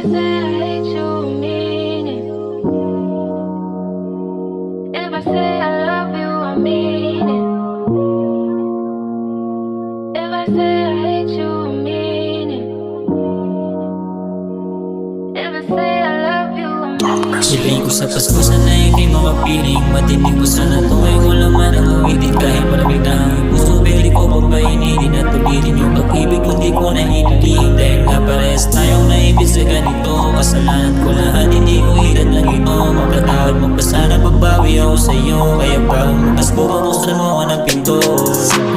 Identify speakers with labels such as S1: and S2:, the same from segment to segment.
S1: say I hate you, mean it. If I say I love you, I mean it. If I say I hate you, I mean it. If I say I love you, I mean it.
S2: Siling ko sa Pasko, sana hindi makapiling. Matinig ko sana tuwing ko laman ang uwitin. Kahit malamig na ang puso, pwede ko bang painitin at tulitin yung pag-ibig kung di ko nahihilin. Dahil nga parehas tayong naibig sa ganito. Kasalanan ko lahat, hindi ko hilan lang ito. Magkatawad mo pa sana pagbawi ako sa'yo. Kaya bago magpasko, bubuksan mo ako ng pinto.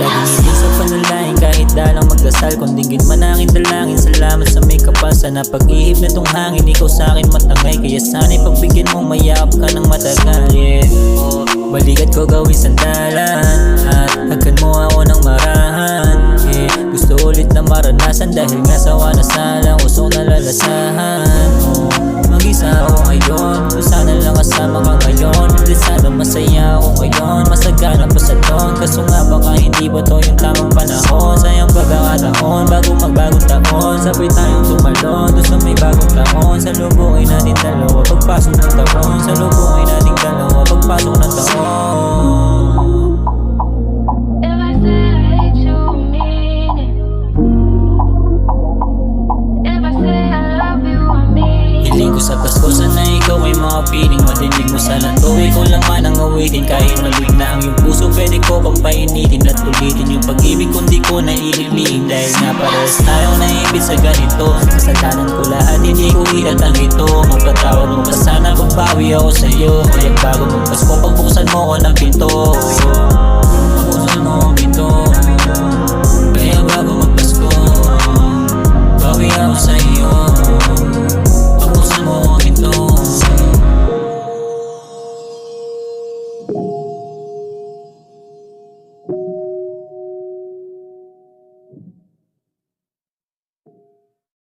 S2: Laging hindi sa panalangin kahit dalang magdasal. Kung dinggin man aking dalangin, salamat sa may kapal. Sana pag-ihip na tong hangin, ikaw sa'kin matangay. Kaya sana'y pagbigyan mong mayakap ka ng matagal, yeah. Balikat ko gawin sandalan at hagkan mo ako ng marahan, yeah. Gusto ulit na maranasan dahil nga sawa na salang usong nalalasahan. Mag-isa ako ngayon, sana lang kasama ka ngayon. Hindi sana masaya ako ngayon, masagana pa sa taon. Kaso nga baka hindi ba to yung tamang panahon. Sayang pagkakataon, bago magbagong taon. Sabay tayong tumalon, doon sa may bagong taon. Salubungin natin dalawa, pagpasok ng taon. Salubungin natin dalawa, pagpasok ng taon.
S1: If I say I hate you, mean it. If I say I love you, I mean it.
S2: Hiling ko sa Pasko, sana ikaw ay makapiling. Matinig mo sana to, ikaw laman ang awitin. Kahit maluwig na ang iyong puso, pwede ko bang painitin at ulitin yung pag-ibig kung di ko naililin. Dahil nga parehas tayong naibig sa ganito. Kasalanan ko lahat, hindi ko hilatang ito. Magpatawad mo pa sana pagbawi ako sa'yo. Kaya bago magpasko, pagbuksan mo ko ng pinto.